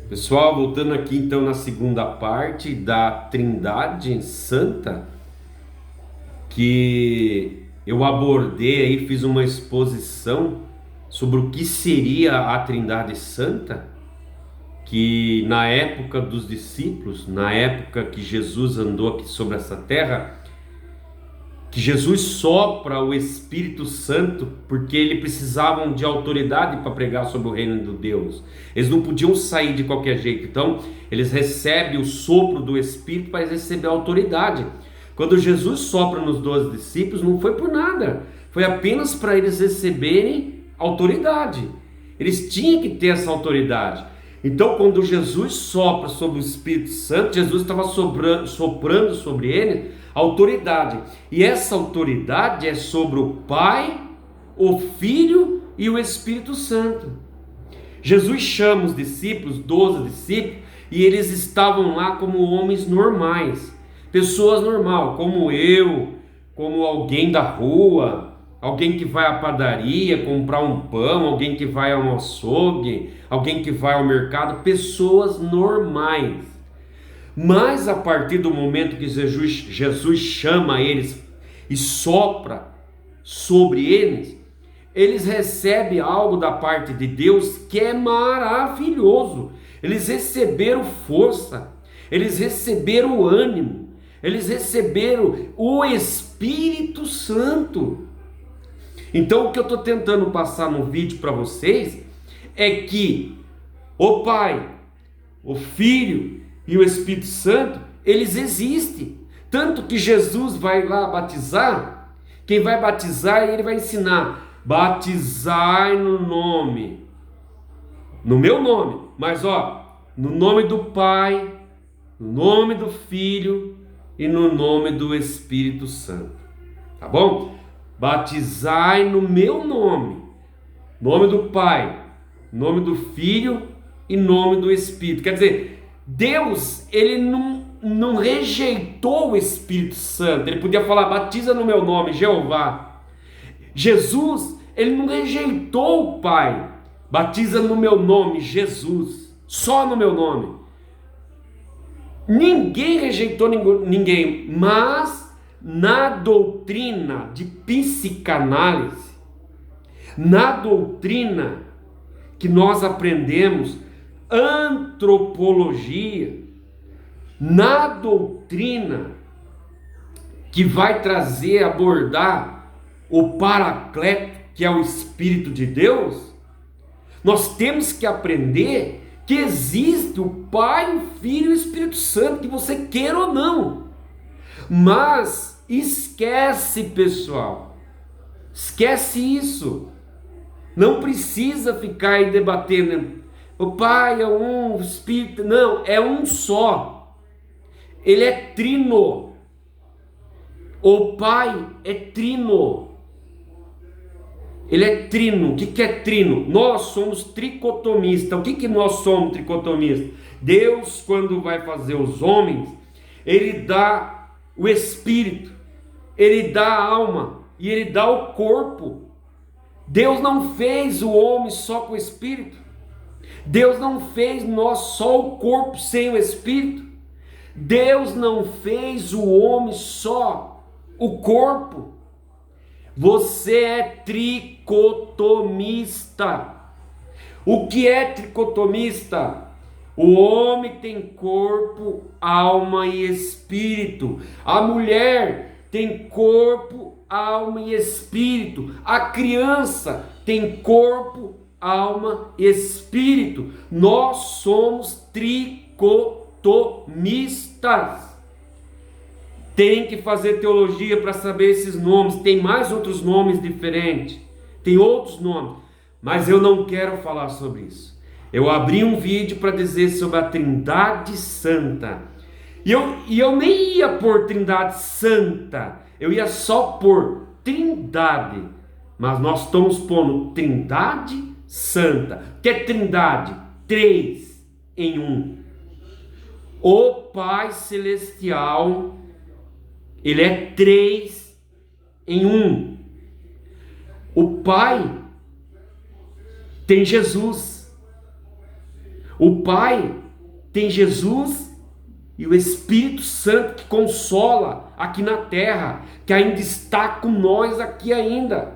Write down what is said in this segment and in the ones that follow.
Pessoal, voltando aqui então na segunda parte da Trindade Santa, que eu abordei aí, fiz uma exposição sobre o que seria a Trindade Santa, que na época dos discípulos, na época que Jesus andou aqui sobre essa terra, que Jesus sopra o Espírito Santo porque eles precisavam de autoridade para pregar sobre o reino de Deus. Eles não podiam sair de qualquer jeito. Então, eles recebem o sopro do Espírito para receber a autoridade. Quando Jesus sopra nos 12 discípulos, não foi por nada. Foi apenas para eles receberem autoridade. Eles tinham que ter essa autoridade. Então, quando Jesus sopra sobre o Espírito Santo, Jesus estava soprando sobre ele autoridade. E essa autoridade é sobre o Pai, o Filho e o Espírito Santo. Jesus chama os discípulos, 12 discípulos, e eles estavam lá como homens normais, pessoas normais, como eu, como alguém da rua, alguém que vai à padaria comprar um pão, alguém que vai ao açougue, alguém que vai ao mercado, pessoas normais. Mas a partir do momento que Jesus chama eles e sopra sobre eles, eles recebem algo da parte de Deus que é maravilhoso. Eles receberam força, eles receberam ânimo, eles receberam o Espírito Santo. Então o que eu estou tentando passar no vídeo para vocês é que o Pai, o Filho e o Espírito Santo, eles existem. Tanto que Jesus vai lá batizar, quem vai batizar, ele vai ensinar: batizai no meu nome, mas no nome do Pai, no nome do Filho e no nome do Espírito Santo. Tá bom? Batizai no meu nome do Pai, nome do Filho e nome do Espírito. Quer dizer, Deus, ele não rejeitou o Espírito Santo. Ele podia falar: batiza no meu nome, Jeová. Jesus, ele não rejeitou o Pai: batiza no meu nome, Jesus. Só no meu nome. Ninguém rejeitou ninguém, mas na doutrina de psicanálise, na doutrina que nós aprendemos, antropologia, na doutrina que vai abordar o Paracleto, que é o Espírito de Deus, nós temos que aprender que existe o Pai, o Filho e o Espírito Santo, que você queira ou não. Mas esquece, pessoal, esquece isso. Não precisa ficar aí debatendo: o Pai é um, o Espírito... Não, é um só. Ele é trino. O Pai é trino. Ele é trino. O que é trino? Nós somos tricotomistas. O que nós somos tricotomistas? Deus, quando vai fazer os homens, ele dá o espírito, ele dá a alma e ele dá o corpo. Deus não fez o homem só com o espírito. Deus não fez nós só o corpo sem o espírito. Deus não fez o homem só o corpo. Você é tricotomista. O que é tricotomista? O homem tem corpo, alma e espírito. A mulher tem corpo, alma e espírito. A criança tem corpo, alma e espírito. Nós somos tricotomistas. Tem que fazer teologia para saber esses nomes. Tem mais outros nomes diferentes. Tem outros nomes. Mas eu não quero falar sobre isso. Eu abri um vídeo para dizer sobre a Trindade Santa. E eu nem ia pôr Trindade Santa. Eu ia só pôr Trindade. Mas nós estamos pondo Trindade Santa. O que é Trindade? 3 em 1. O Pai Celestial, ele é 3 em 1. O Pai tem Jesus. O Pai tem Jesus e o Espírito Santo que consola aqui na terra, que ainda está com nós aqui ainda.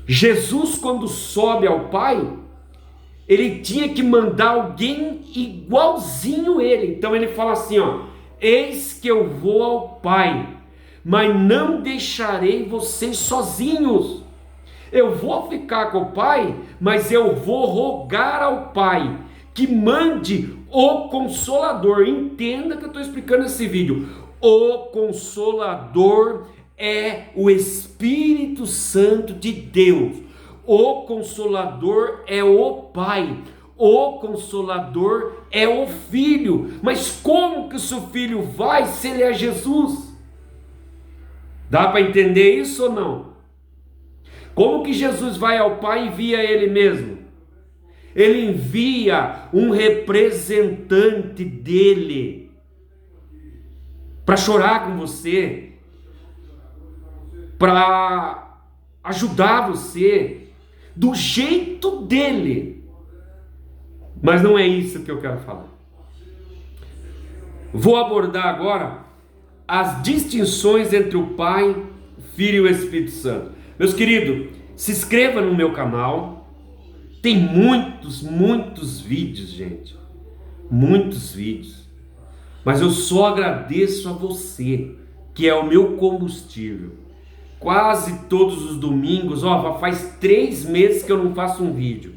Jesus, quando sobe ao Pai, ele tinha que mandar alguém igualzinho ele. Então ele fala assim, ó: eis que eu vou ao Pai, mas não deixarei vocês sozinhos. Eu vou ficar com o Pai, mas eu vou rogar ao Pai que mande o Consolador. Entenda que eu estou explicando esse vídeo. O Consolador é o Espírito Santo de Deus. O Consolador é o Pai. O Consolador é o Filho. Mas como que o seu Filho vai se ele é Jesus? Dá para entender isso ou não? Como que Jesus vai ao Pai e envia ele mesmo? Ele envia um representante dele para chorar com você, para ajudar você do jeito dele. Mas não é isso que eu quero falar. Vou abordar agora as distinções entre o Pai, o Filho e o Espírito Santo. Meus queridos, se inscreva no meu canal. Tem muitos vídeos, gente. Muitos vídeos. Mas eu só agradeço a você, que é o meu combustível. Quase todos os domingos, faz 3 meses que eu não faço um vídeo.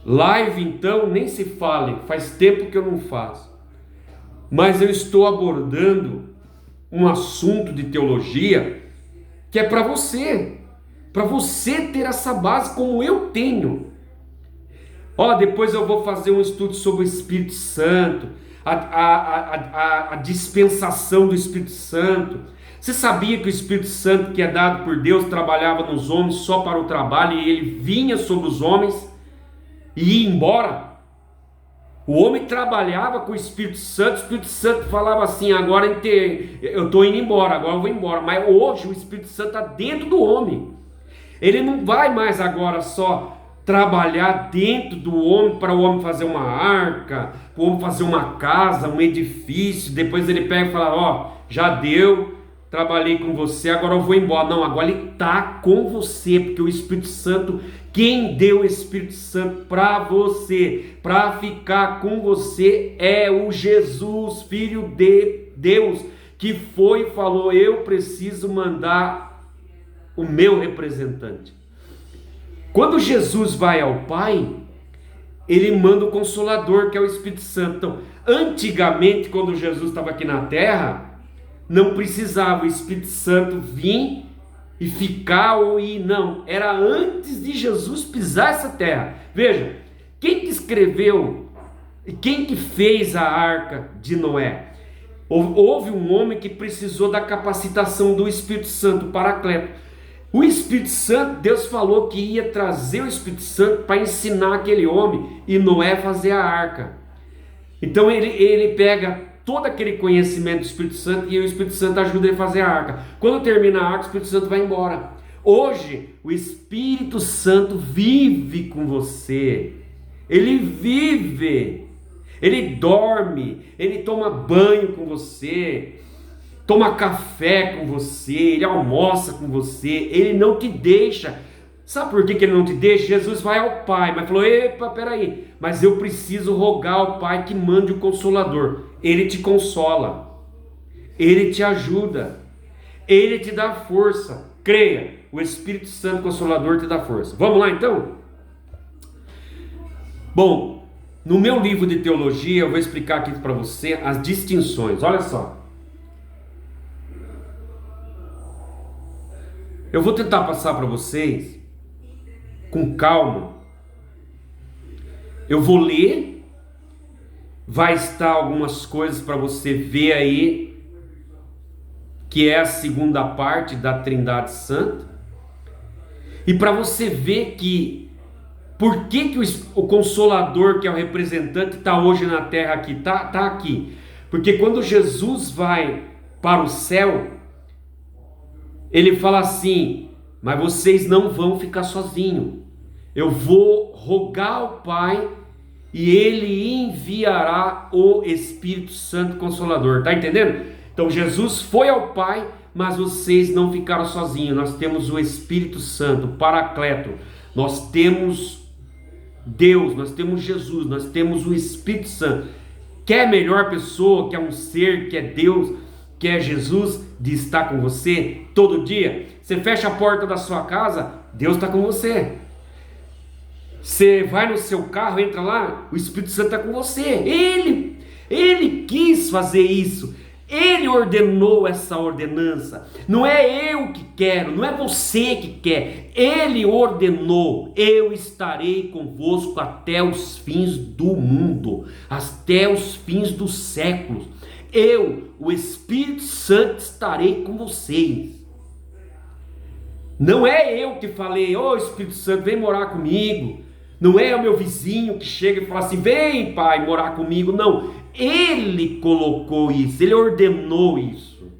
Live, então, nem se fale, faz tempo que eu não faço. Mas eu estou abordando um assunto de teologia que é para você ter essa base como eu tenho. Depois eu vou fazer um estudo sobre o Espírito Santo, a dispensação do Espírito Santo. Você sabia que o Espírito Santo, que é dado por Deus, trabalhava nos homens só para o trabalho, e ele vinha sobre os homens e ia embora? O homem trabalhava com o Espírito Santo falava assim: agora eu estou indo embora, agora eu vou embora. Mas hoje o Espírito Santo está dentro do homem. Ele não vai mais agora só trabalhar dentro do homem para o homem fazer uma arca, para o homem fazer uma casa, um edifício. Depois ele pega e fala: já deu, trabalhei com você, agora eu vou embora. Não, agora ele está com você, porque o Espírito Santo, quem deu o Espírito Santo para você, para ficar com você, é o Jesus, Filho de Deus, que foi e falou: eu preciso mandar o meu representante. Quando Jesus vai ao Pai, ele manda o Consolador, que é o Espírito Santo. Então, antigamente, quando Jesus estava aqui na terra, não precisava o Espírito Santo vir e ficar ou ir, não. Era antes de Jesus pisar essa terra. Veja, quem que escreveu e quem que fez a arca de Noé? Houve um homem que precisou da capacitação do Espírito Santo, o Paracleto. O Espírito Santo, Deus falou que ia trazer o Espírito Santo para ensinar aquele homem e Noé fazer a arca. Então ele pega todo aquele conhecimento do Espírito Santo e o Espírito Santo ajuda ele a fazer a arca. Quando termina a arca, o Espírito Santo vai embora. Hoje, o Espírito Santo vive com você. Ele vive. Ele dorme. Ele toma banho com você. Toma café com você. Ele almoça com você. Ele não te deixa. Sabe por que ele não te deixa? Jesus vai ao Pai, mas falou: epa, peraí, mas eu preciso rogar ao Pai que mande o Consolador. Ele te consola, ele te ajuda, ele te dá força. Creia, o Espírito Santo Consolador te dá força. Vamos lá então? Bom, no meu livro de teologia eu vou explicar aqui para você as distinções. Olha só, eu vou tentar passar para vocês com calma. Eu vou ler, vai estar algumas coisas para você ver aí, que é a segunda parte da Trindade Santa, e para você ver que por que o Consolador, que é o representante, está hoje na terra aqui, tá aqui, porque quando Jesus vai para o céu, ele fala assim: mas vocês não vão ficar sozinhos, Eu vou rogar ao Pai e Ele enviará o Espírito Santo Consolador. Tá entendendo? Então Jesus foi ao Pai, mas vocês não ficaram sozinhos. Nós temos o Espírito Santo, o Paracleto. Nós temos Deus, nós temos Jesus, nós temos o Espírito Santo. Quer melhor pessoa, quer um ser, que é Deus, que é Jesus, de estar com você todo dia? Você fecha a porta da sua casa, Deus está com você. Você vai no seu carro, entra lá, o Espírito Santo está com você. Ele quis fazer isso. Ele ordenou essa ordenança. Não é eu que quero, não é você que quer. Ele ordenou: eu estarei convosco até os fins do mundo, até os fins dos séculos. Eu, o Espírito Santo, estarei com vocês. Não é eu que falei: ô Espírito Santo, vem morar comigo. Não é o meu vizinho que chega e fala assim: vem, pai, morar comigo. Não. Ele colocou isso, ele ordenou isso.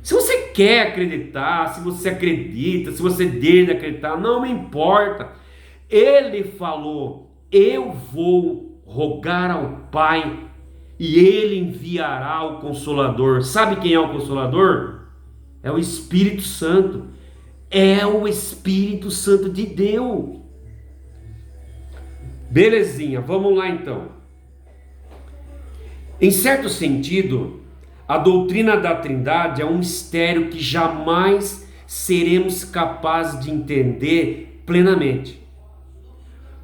Se você quer acreditar, se você acredita, se você deixa de acreditar, não me importa. Ele falou: eu vou rogar ao Pai e Ele enviará o Consolador. Sabe quem é o Consolador? É o Espírito Santo. É o Espírito Santo de Deus. Belezinha, vamos lá então. Em certo sentido, a doutrina da Trindade é um mistério que jamais seremos capazes de entender plenamente.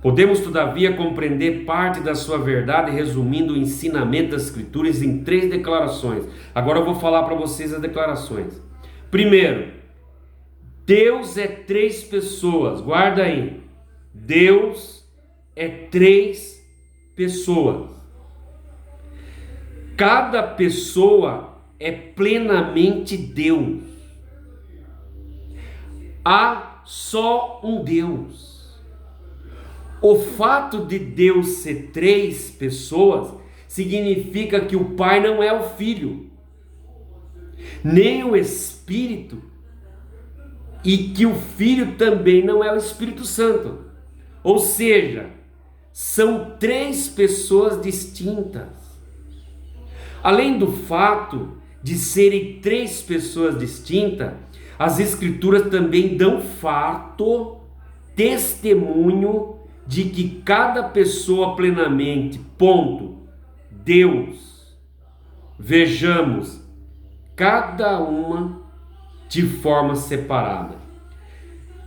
Podemos, todavia, compreender parte da sua verdade resumindo o ensinamento das Escrituras em 3 declarações. Agora eu vou falar para vocês as declarações. Primeiro, Deus é 3 pessoas. Guarda aí. Deus é 3 pessoas. Cada pessoa é plenamente Deus. Há só um Deus. O fato de Deus ser 3 pessoas significa que o Pai não é o Filho, nem o Espírito, e que o Filho também não é o Espírito Santo. Ou seja, são 3 pessoas distintas. Além do fato de serem 3 pessoas distintas, as Escrituras também dão fato, testemunho de que cada pessoa plenamente, Deus. Vejamos, cada uma de forma separada.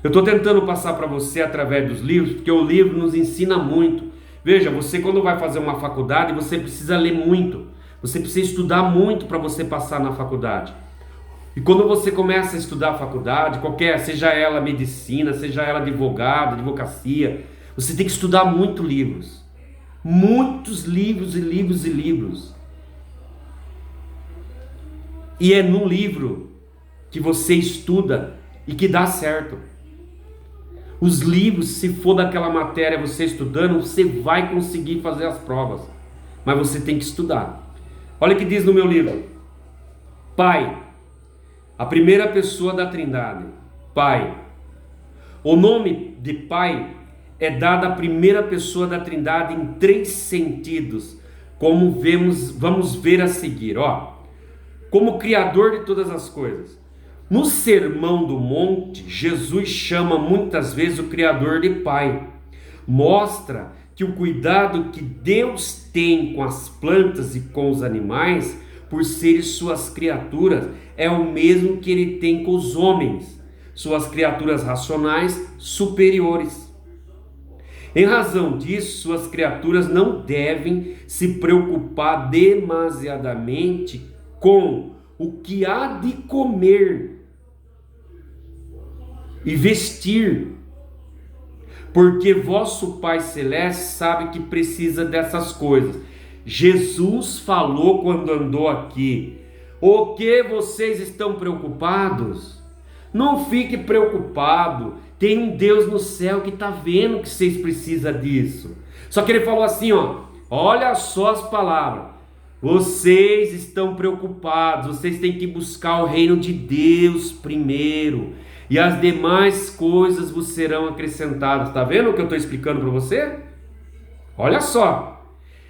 Eu estou tentando passar para você através dos livros, porque o livro nos ensina muito. Veja, você quando vai fazer uma faculdade, você precisa ler muito. Você precisa estudar muito para você passar na faculdade. E quando você começa a estudar a faculdade, qualquer, seja ela medicina, seja ela advogado, advocacia, você tem que estudar muitos livros. Muitos livros e livros e livros. E é num livro que você estuda e que dá certo. Os livros, se for daquela matéria você estudando, você vai conseguir fazer as provas. Mas você tem que estudar. Olha o que diz no meu livro. Pai, a primeira pessoa da Trindade. Pai. O nome de Pai é dado à primeira pessoa da Trindade em 3 sentidos, como vamos ver a seguir. Como Criador de todas as coisas. No Sermão do Monte, Jesus chama muitas vezes o Criador de Pai. Mostra que o cuidado que Deus tem com as plantas e com os animais, por serem suas criaturas, é o mesmo que Ele tem com os homens, suas criaturas racionais superiores. Em razão disso, suas criaturas não devem se preocupar demasiadamente com o que há de comer e vestir, porque vosso Pai Celeste sabe que precisa dessas coisas. Jesus falou quando andou aqui: o que vocês estão preocupados? Não fique preocupado, tem um Deus no céu que está vendo que vocês precisam disso. Só que ele falou assim, olha só as palavras: vocês estão preocupados, vocês têm que buscar o reino de Deus primeiro. e as demais coisas vos serão acrescentadas. Está vendo o que eu estou explicando para você? Olha só,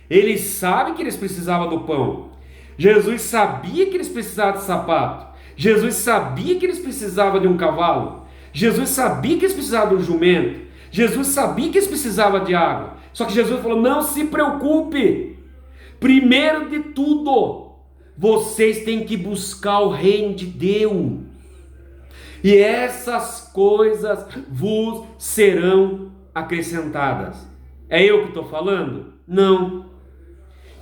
ele sabe que eles precisavam do pão. Jesus sabia que eles precisavam de sapato. Jesus sabia que eles precisavam de um cavalo. Jesus sabia que eles precisavam de um jumento. Jesus sabia que eles precisavam de água. Só que Jesus falou: não se preocupe. Primeiro de tudo, vocês têm que buscar o reino de Deus. E essas coisas vos serão acrescentadas. É eu que estou falando? Não.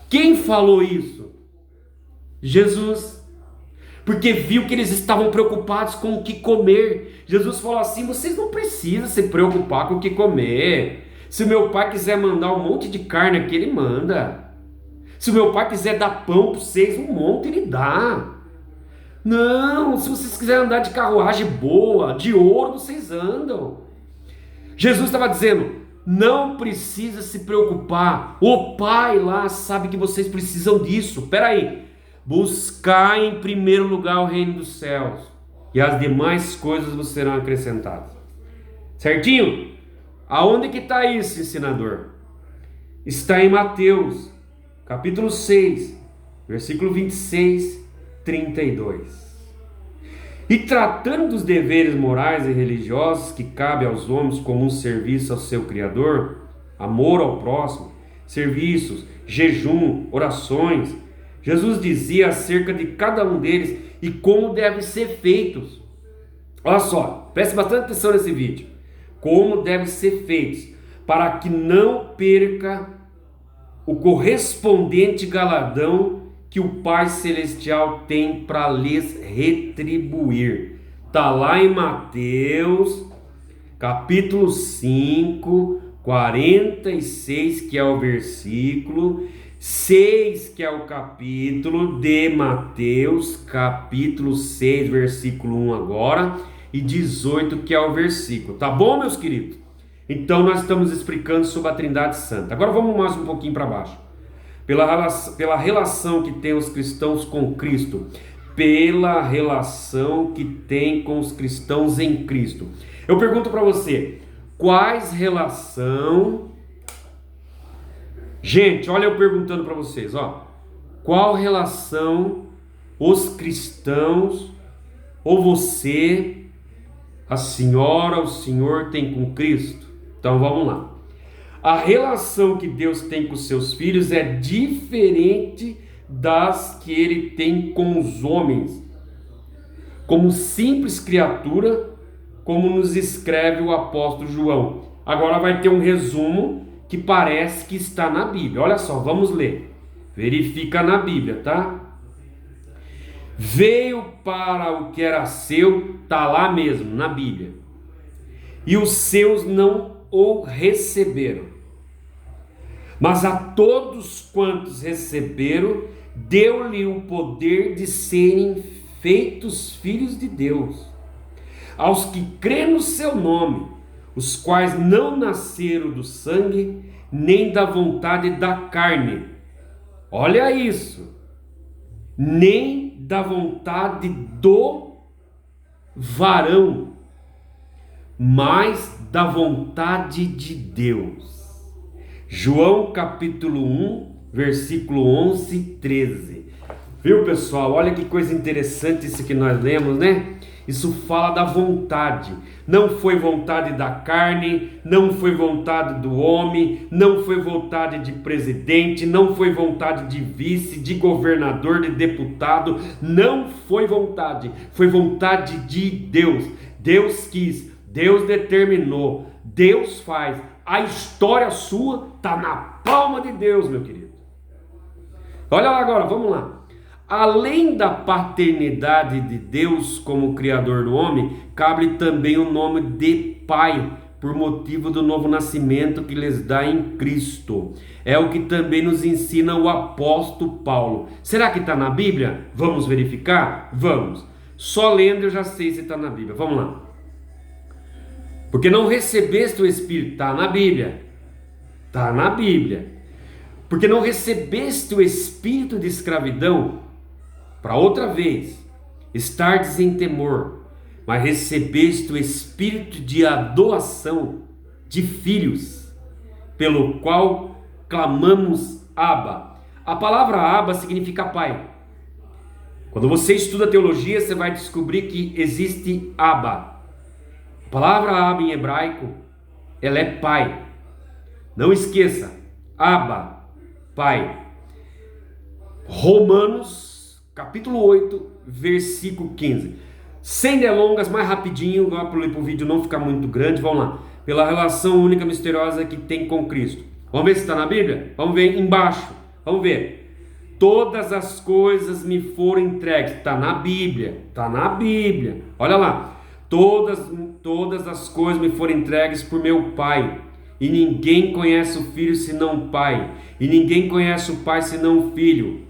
Quem falou isso? Jesus. Porque viu que eles estavam preocupados com o que comer. Jesus falou assim: vocês não precisam se preocupar com o que comer. Se o meu pai quiser mandar um monte de carne aqui, ele manda. Se o meu pai quiser dar pão para vocês, um monte ele dá. Não, se vocês quiserem andar de carruagem boa, de ouro, vocês andam. Jesus estava dizendo: não precisa se preocupar. O Pai lá sabe que vocês precisam disso. Espera aí. Buscar em primeiro lugar o reino dos céus, e as demais coisas vos serão acrescentadas. Certinho? Aonde que está isso, ensinador? Está em Mateus, capítulo 6, versículo 26, 32. E tratando dos deveres morais e religiosos que cabe aos homens como um serviço ao seu Criador, amor ao próximo, serviços, jejum, orações, Jesus dizia acerca de cada um deles e como devem ser feitos. Olha só, preste bastante atenção nesse vídeo. Como devem ser feitos, para que não perca o correspondente galardão que o Pai Celestial tem para lhes retribuir. Está lá em Mateus, capítulo 5, 46, que é o versículo, 6, que é o capítulo de Mateus, capítulo 6, versículo 1 agora, e 18, que é o versículo. Tá bom, meus queridos? Então nós estamos explicando sobre a Trindade Santa. Agora vamos mais um pouquinho para baixo. Pela relação que tem os cristãos com Cristo, pela relação que tem com os cristãos em Cristo. Eu pergunto para você, quais relação... Gente, olha eu perguntando para vocês, ó. Qual relação os cristãos, ou você, a senhora, o senhor tem com Cristo? Então vamos lá. A relação que Deus tem com seus filhos é diferente das que ele tem com os homens. Como simples criatura, como nos escreve o apóstolo João. Agora vai ter um resumo que parece que está na Bíblia. Olha só, vamos ler. Verifica na Bíblia, tá? Veio para o que era seu, tá lá mesmo, na Bíblia. E os seus não o receberam. Mas a todos quantos receberam, deu-lhe o poder de serem feitos filhos de Deus. Aos que crêem no seu nome, os quais não nasceram do sangue, nem da vontade da carne. Olha isso. Nem da vontade do varão, mas da vontade de Deus. João capítulo 1, versículo 11 e 13. Viu, pessoal? Olha que coisa interessante isso que nós lemos, né? Isso fala da vontade. Não foi vontade da carne, não foi vontade do homem, não foi vontade de presidente, não foi vontade de vice, de governador, de deputado. Não foi vontade de Deus. Deus quis, Deus determinou, Deus faz. A história sua está na palma de Deus, meu querido. Olha lá agora, vamos lá. Além da paternidade de Deus como Criador do homem, cabe também o nome de Pai, por motivo do novo nascimento que lhes dá em Cristo. É o que também nos ensina o apóstolo Paulo. Será que está na Bíblia? Vamos verificar? Vamos. Só lendo eu já sei se está na Bíblia. Vamos lá. Porque não recebeste o Espírito, está na Bíblia. Está na Bíblia. Porque não recebeste o espírito de escravidão, para outra vez, estardes em temor, mas recebeste o Espírito de adoção de filhos, pelo qual clamamos Abba. A palavra Abba significa pai. Quando você estuda teologia, você vai descobrir que existe Abba. A palavra Abba em hebraico, ela é pai. Não esqueça, Abba, pai. Romanos, capítulo 8, versículo 15. Sem delongas, mais rapidinho, para o vídeo não ficar muito grande, vamos lá. Pela relação única misteriosa que tem com Cristo. Vamos ver se está na Bíblia? Vamos ver embaixo. Vamos ver. Todas as coisas me foram entregues. Está na Bíblia. Está na Bíblia. Olha lá. Todas as coisas me foram entregues por meu Pai. E ninguém conhece o Filho senão o Pai. E ninguém conhece o Pai senão o Filho.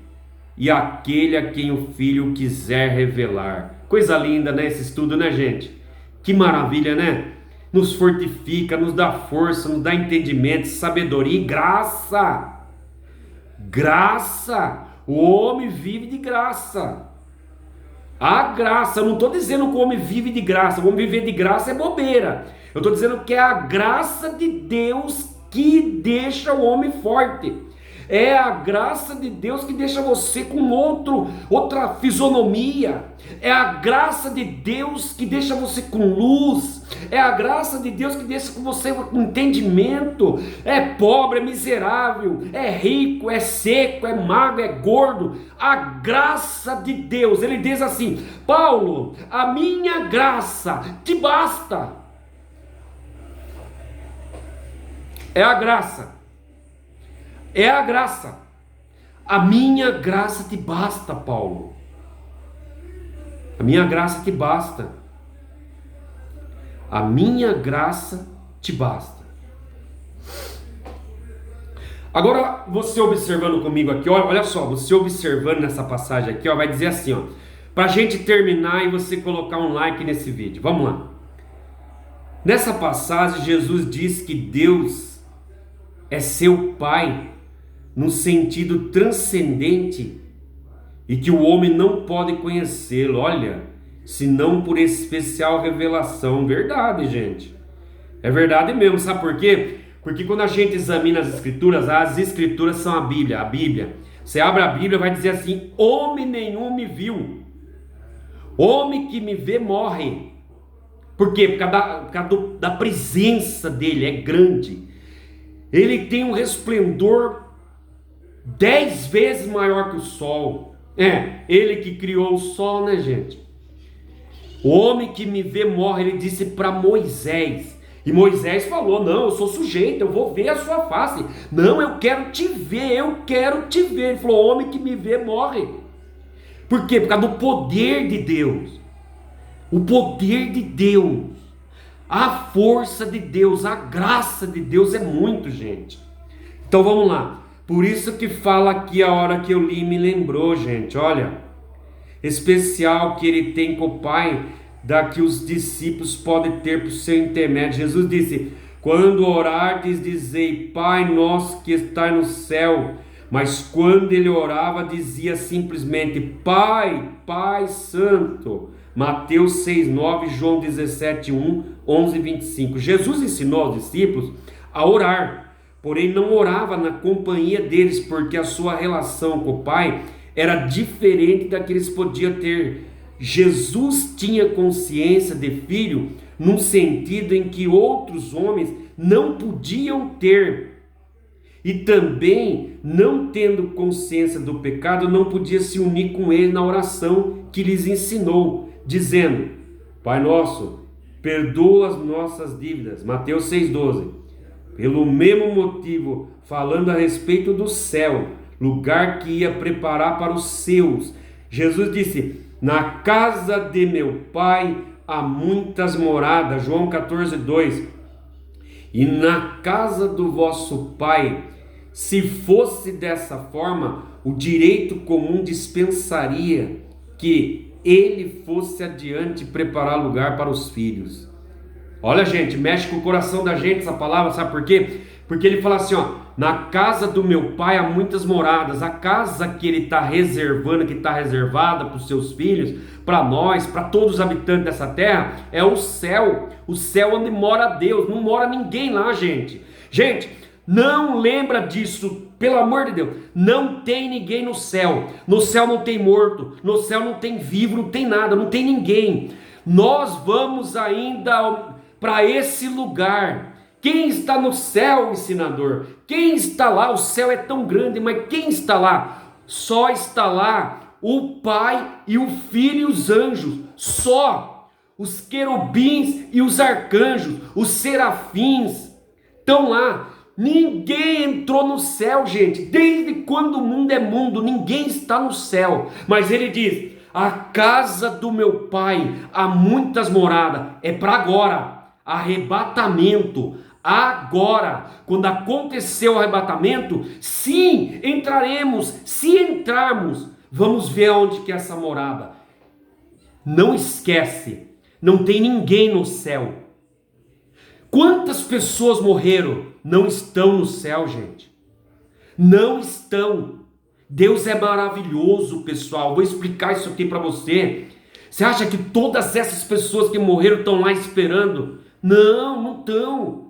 E aquele a quem o Filho quiser revelar. Coisa linda, né? Esse estudo, né, gente? Que maravilha, né? Nos fortifica, nos dá força, nos dá entendimento, sabedoria e graça. Graça. O homem vive de graça. A graça. Eu não estou dizendo que o homem vive de graça. O homem viver de graça é bobeira. Eu estou dizendo que é a graça de Deus que deixa o homem forte. É a graça de Deus que deixa você com outra fisionomia. É a graça de Deus que deixa você com luz. É a graça de Deus que deixa com você com entendimento. É pobre, é miserável, é rico, é seco, é magro, é gordo. A graça de Deus. Ele diz assim: Paulo, a minha graça te basta. É a graça. É a graça. A minha graça te basta, Paulo. A minha graça te basta. A minha graça te basta. Agora, você observando comigo aqui, olha só, você observando nessa passagem aqui, vai dizer assim, para a gente terminar e você colocar um like nesse vídeo. Vamos lá. Nessa passagem, Jesus diz que Deus é seu Pai no sentido transcendente e que o homem não pode conhecê-lo, olha, senão por especial revelação. Verdade, gente, é verdade mesmo. Sabe por quê? Porque quando a gente examina as escrituras são a Bíblia, você abre a Bíblia, vai dizer assim: homem nenhum me viu, homem que me vê morre. Por quê? Por causa da presença dele, é grande, ele tem um resplendor 10 vezes maior que o sol. Ele que criou o sol, né, gente? O homem que me vê morre, ele disse para Moisés. E Moisés falou: não, eu sou sujeito, eu vou ver a sua face. Não, eu quero te ver, eu quero te ver. Ele falou: o homem que me vê morre. Por quê? Por causa do poder de Deus. O poder de Deus, a força de Deus, a graça de Deus é muito, gente. Então vamos lá. Por isso que fala aqui, a hora que eu li me lembrou, gente, olha, especial que ele tem com o Pai, da que os discípulos podem ter por seu intermédio. Jesus disse: quando orardes, dizei, Pai nosso que está no céu. Mas quando ele orava, dizia simplesmente, Pai, Pai Santo. Mateus 6:9, João 17:1, 11:25. Jesus ensinou aos discípulos a orar, porém não orava na companhia deles, porque a sua relação com o Pai era diferente da que eles podiam ter. Jesus tinha consciência de filho num sentido em que outros homens não podiam ter. E também, não tendo consciência do pecado, não podia se unir com ele na oração que lhes ensinou, dizendo: Pai nosso, perdoa as nossas dívidas. Mateus 6:12. Pelo mesmo motivo, falando a respeito do céu, lugar que ia preparar para os seus, Jesus disse: na casa de meu Pai há muitas moradas. João 14:2. E na casa do vosso Pai, se fosse dessa forma, o direito comum dispensaria que ele fosse adiante preparar lugar para os filhos. Olha, gente, mexe com o coração da gente essa palavra, sabe por quê? Porque ele fala assim, ó, na casa do meu pai há muitas moradas. A casa que ele está reservando, que está reservada para os seus filhos, para nós, para todos os habitantes dessa terra, é o céu onde mora Deus. Não mora ninguém lá, gente. Gente, não lembra disso, pelo amor de Deus. Não tem ninguém no céu não tem morto, no céu não tem vivo, não tem nada, não tem ninguém. Nós vamos ainda para esse lugar. Quem está no céu, ensinador? Quem está lá? O céu é tão grande, mas quem está lá? Só está lá o Pai e o Filho e os anjos. Só os querubins e os arcanjos, os serafins estão lá. Ninguém entrou no céu, gente. Desde quando o mundo é mundo, ninguém está no céu. Mas ele diz: a casa do meu pai há muitas moradas. É para agora. Arrebatamento. Agora, quando acontecer o arrebatamento, sim, entraremos. Se entrarmos, vamos ver onde que é essa morada. Não esquece, não tem ninguém no céu. Quantas pessoas morreram? Não estão no céu, gente. Não estão. Deus é maravilhoso, pessoal. Vou explicar isso aqui para você. Você acha que todas essas pessoas que morreram estão lá esperando? Não, não estão.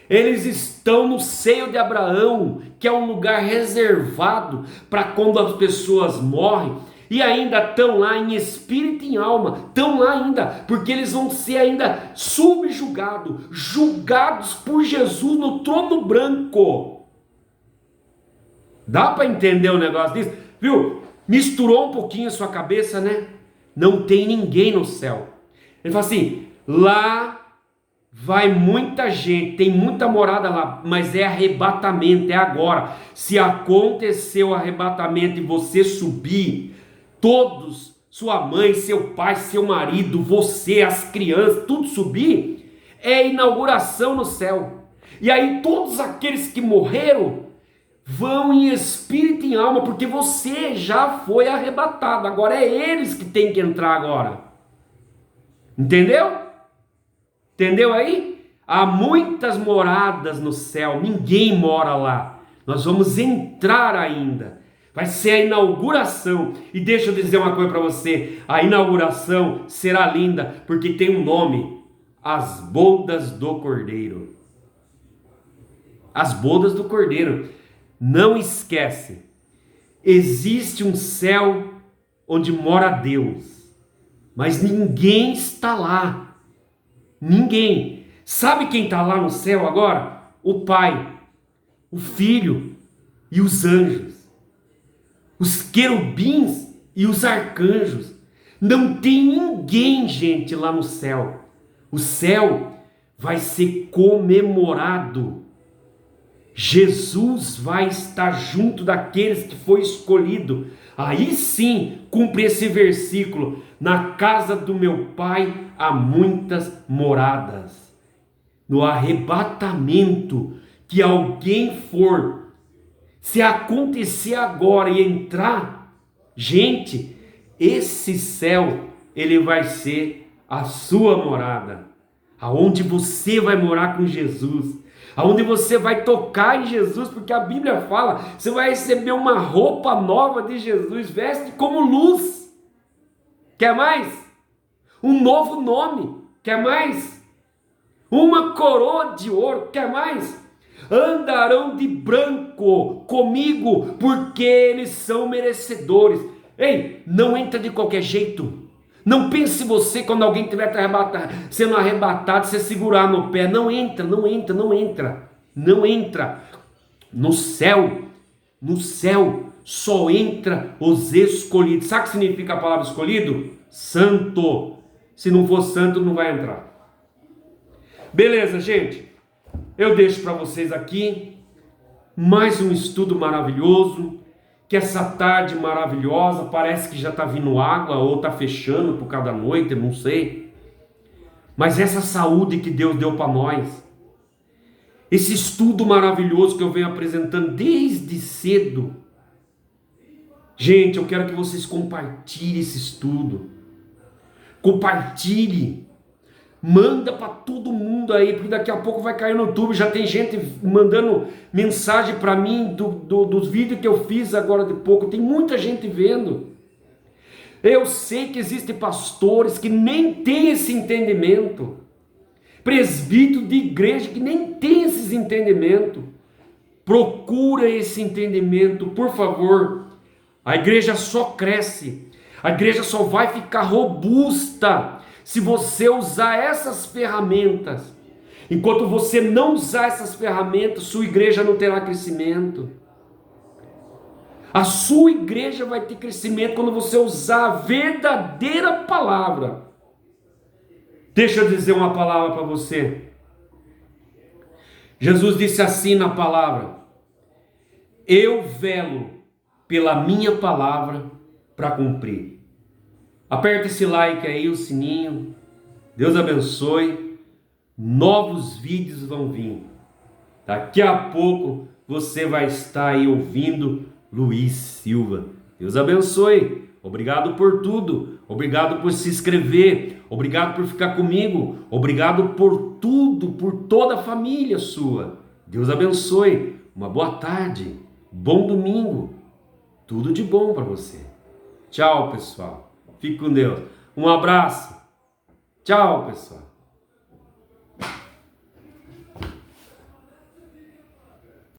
Eles estão no seio de Abraão, que é um lugar reservado para quando as pessoas morrem, e ainda estão lá em espírito e em alma, estão lá ainda, porque eles vão ser ainda subjugados, julgados por Jesus no trono branco. Dá para entender o negócio disso? Viu? Misturou um pouquinho a sua cabeça, né? Não tem ninguém no céu. Ele fala assim, lá vai muita gente, tem muita morada lá, mas é arrebatamento, é agora. Se acontecer o arrebatamento e você subir, todos, sua mãe, seu pai, seu marido, você, as crianças, tudo subir, é inauguração no céu. E aí todos aqueles que morreram vão em espírito e em alma, porque você já foi arrebatado. Agora é eles que têm que entrar agora. Entendeu? Entendeu aí? Há muitas moradas no céu, ninguém mora lá. Nós vamos entrar ainda. Vai ser a inauguração. E deixa eu dizer uma coisa para você. A inauguração será linda, porque tem um nome. As bodas do Cordeiro. As bodas do Cordeiro. Não esquece. Existe um céu onde mora Deus. Mas ninguém está lá. Ninguém. Sabe quem está lá no céu agora? O Pai, o Filho e os anjos. Os querubins e os arcanjos. Não tem ninguém, gente, lá no céu. O céu vai ser comemorado. Jesus vai estar junto daqueles que foi escolhido. Aí sim, cumpre esse versículo. Na casa do meu pai há muitas moradas. No arrebatamento que alguém for, se acontecer agora e entrar, gente, esse céu, ele vai ser a sua morada. Aonde você vai morar com Jesus. Aonde você vai tocar em Jesus, porque a Bíblia fala, você vai receber uma roupa nova de Jesus, veste como luz. Quer mais? Um novo nome. Quer mais? Uma coroa de ouro. Quer mais? Andarão de branco comigo, porque eles são merecedores. Ei, não entra de qualquer jeito. Não pense você quando alguém estiver sendo arrebatado, você segurar no pé. Não entra, não entra, não entra. Não entra. No céu só entra os escolhidos. Sabe o que significa a palavra escolhido? Santo. Se não for santo, não vai entrar. Beleza, gente? Eu deixo para vocês aqui mais um estudo maravilhoso. Que essa tarde maravilhosa, parece que já está vindo água ou está fechando por cada noite, eu não sei. Mas essa saúde que Deus deu para nós, esse estudo maravilhoso que eu venho apresentando desde cedo. Gente, eu quero que vocês compartilhem esse estudo. Compartilhe. Manda para todo mundo aí, porque daqui a pouco vai cair no YouTube. Já tem gente mandando mensagem para mim dos vídeos que eu fiz agora de pouco. Tem muita gente vendo. Eu sei que existem pastores que nem têm esse entendimento. Presbítero de igreja que nem tem esses entendimentos. Procura esse entendimento, por favor. A igreja só cresce. A igreja só vai ficar robusta se você usar essas ferramentas. Enquanto você não usar essas ferramentas, sua igreja não terá crescimento. A sua igreja vai ter crescimento quando você usar a verdadeira palavra. Deixa eu dizer uma palavra para você. Jesus disse assim na palavra: eu velo pela minha palavra para cumprir. Aperta esse like aí, o sininho. Deus abençoe. Novos vídeos vão vir. Daqui a pouco você vai estar aí ouvindo Luiz Silva. Deus abençoe. Obrigado por tudo. Obrigado por se inscrever. Obrigado por ficar comigo. Obrigado por tudo, por toda a família sua. Deus abençoe. Uma boa tarde. Bom domingo. Tudo de bom para você. Tchau, pessoal. Fique com Deus. Um abraço. Tchau, pessoal.